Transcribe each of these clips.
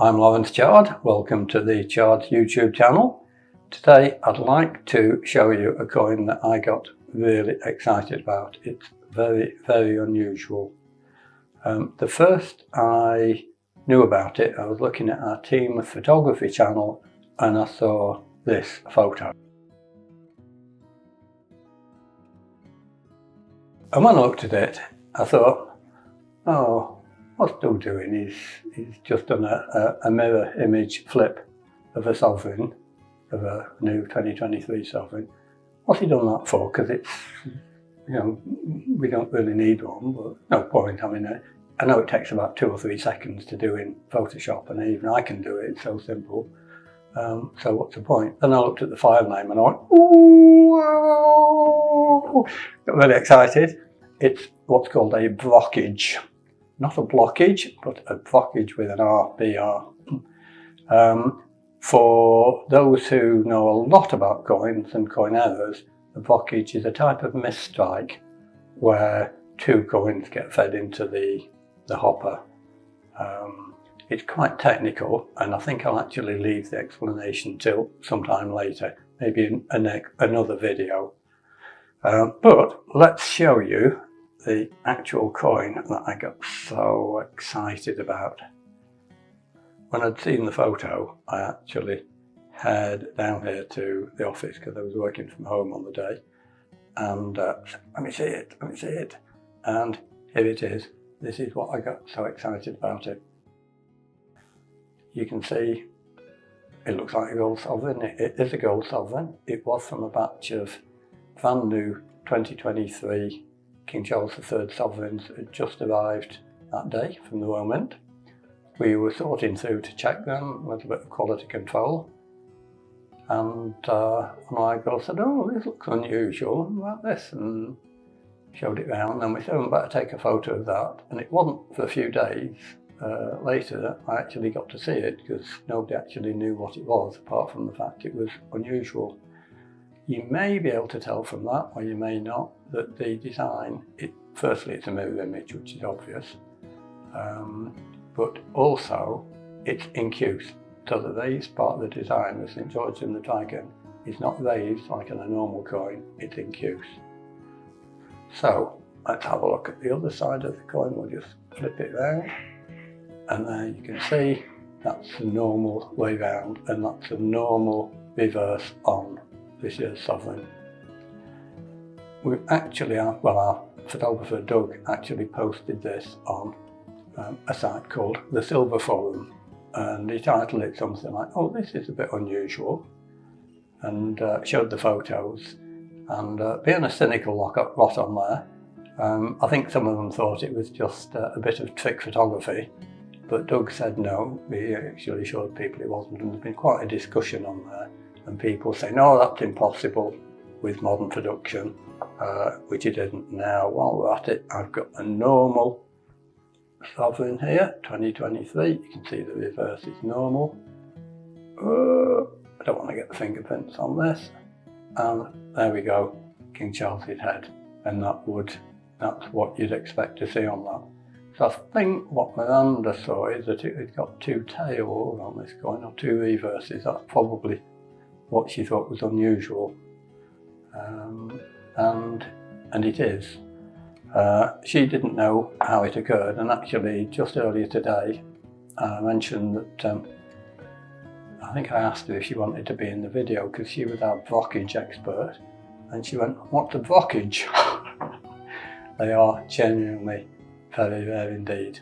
I'm Lawrence Chard. Welcome to the Chards YouTube channel. Today I'd like to show you a coin that I got really excited about. It's very, very unusual. The first I knew about it, I was looking at our team photography channel and I saw this photo. And when I looked at it, I thought, oh, what's Doug doing? He's just done a mirror image flip of a sovereign, of a new 2023 sovereign. What's he done that for? Because it's, we don't really need one, but no point. I mean, I know it takes about 2 or 3 seconds to do in Photoshop, and even I can do it, it's so simple. So what's the point? Then I looked at the file name and I went, ooh, got really excited. It's what's called a Brockage. Not a blockage, but a Brockage with an R, BR. For those who know a lot about coins and coin errors, a Brockage is a type of misstrike where 2 coins get fed into the hopper. It's quite technical, and I think I'll actually leave the explanation till sometime later, maybe in another video. But let's show you the actual coin that I got so excited about. When I'd seen the photo, I actually head down here to the office because I was working from home on the day, and said, let me see it, and here it is. This is what I got so excited about it. You can see it looks like a gold sovereign. It is a gold sovereign. It was from a batch of brand new 2023 King Charles III sovereigns had just arrived that day from the Royal Mint. We were sorting through to check them, a little bit of quality control, and my girl said, oh, this looks unusual, what about this? And showed it round, and we said, we better take a photo of that. And it wasn't for a few days later that I actually got to see it, because nobody actually knew what it was, apart from the fact it was unusual. You may be able to tell from that, or you may not, that the design, firstly it's a mirror image, which is obvious, but also it's incuse. So the raised part of the design, the St. George and the Dragon, is not raised like in a normal coin, it's incuse. So let's have a look at the other side of the coin. We'll just flip it round, and there you can see that's the normal way round, and that's a normal reverse on this year's sovereign. We actually, our photographer Doug actually posted this on a site called the Silver Forum, and he titled it something like, oh, this is a bit unusual, and showed the photos, and being a cynical lot on there, I think some of them thought it was just a bit of trick photography, but Doug said no, he actually showed people it wasn't, and there's been quite a discussion on there. And people say, no, that's impossible with modern production, which it isn't now. While we're at it, I've got a normal sovereign here, 2023. You can see the reverse is normal. I don't want to get the fingerprints on this. And there we go, King Charles's head. And that's what you'd expect to see on that. So I think what Miranda saw is that it's got 2 tails on this coin, or 2 reverses. That's probably what she thought was unusual, and it is. She didn't know how it occurred, and actually just earlier today I mentioned that I think I asked her if she wanted to be in the video because she was our Brockage expert, and she went, what's a Brockage? They are genuinely very rare indeed.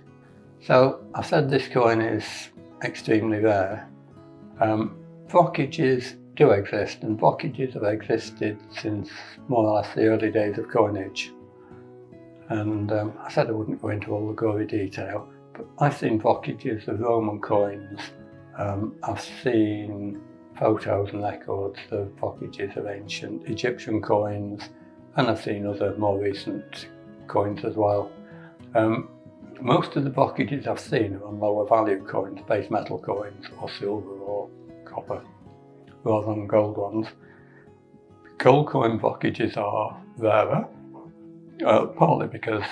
So I said this coin is extremely rare. Brockages do exist, and Brockages have existed since more or less the early days of coinage. And I said I wouldn't go into all the gory detail, but I've seen Brockages of Roman coins. I've seen photos and records of Brockages of ancient Egyptian coins, and I've seen other more recent coins as well. Most of the Brockages I've seen are on lower value coins, base metal coins, or silver or copper, rather than gold ones. Gold coin Brockages are rarer, partly because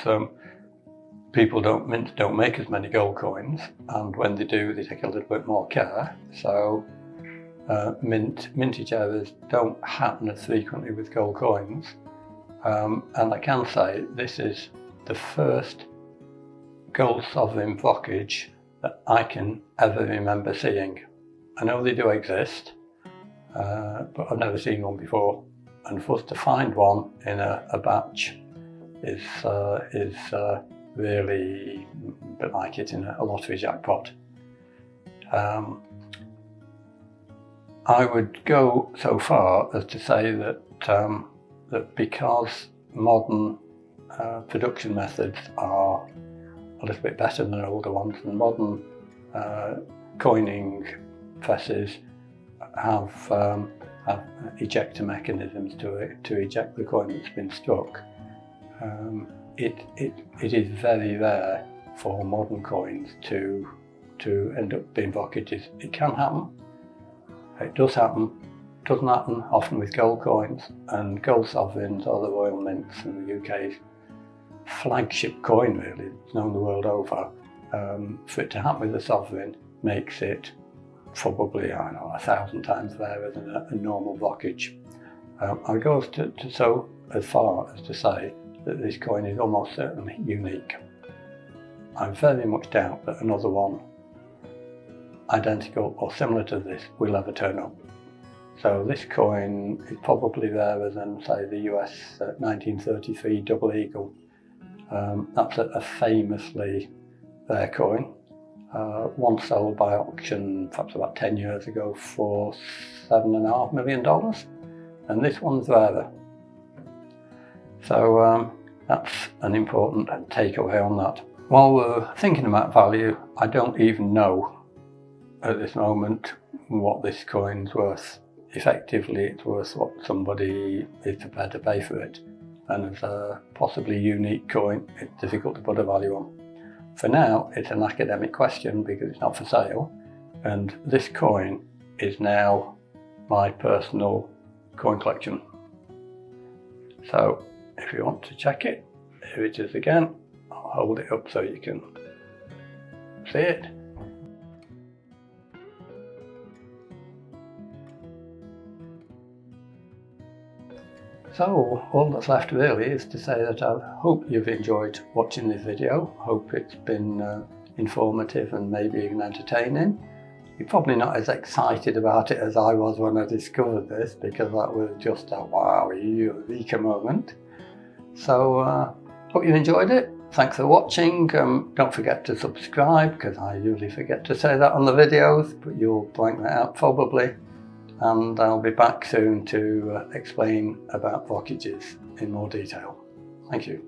people don't make as many gold coins, and when they do, they take a little bit more care. So mintage errors don't happen as frequently with gold coins. And I can say this is the first gold sovereign Brockage that I can ever remember seeing. I know they do exist, but I've never seen one before. And for us to find one in a batch is really a bit like hitting a lottery jackpot. I would go so far as to say that that because modern production methods are a little bit better than older ones, and modern coining presses have ejector mechanisms to eject the coin that's been struck. It is very rare for modern coins to end up being Brockages. It can happen. It does happen. It doesn't happen often with gold coins, and gold sovereigns are the Royal Mints in the UK's flagship coin, really. It's known the world over. For it to happen with a sovereign makes it probably, I don't know, 1,000 times rarer than a normal Brockage. I go so as far as to say that this coin is almost certainly unique. I very much doubt that another one identical or similar to this will ever turn up. So this coin is probably rarer than, say, the US 1933 double eagle. That's a famously rare coin. Once sold by auction perhaps about 10 years ago for $7.5 million, and this one's rarer. So that's an important takeaway on that. While we're thinking about value, I don't even know at this moment what this coin's worth. Effectively, it's worth what somebody is prepared to pay for it. And as a possibly unique coin, it's difficult to put a value on. For now, it's an academic question because it's not for sale. And this coin is now my personal coin collection. So if you want to check it, here it is again. I'll hold it up so you can see it. So all that's left really is to say that I hope you've enjoyed watching this video. Hope it's been informative and maybe even entertaining. You're probably not as excited about it as I was when I discovered this, because that was just a wow, eureka moment. So hope you enjoyed it. Thanks for watching. Don't forget to subscribe, because I usually forget to say that on the videos, but you'll blank that out probably. And I'll be back soon to explain about Brockages in more detail. Thank you.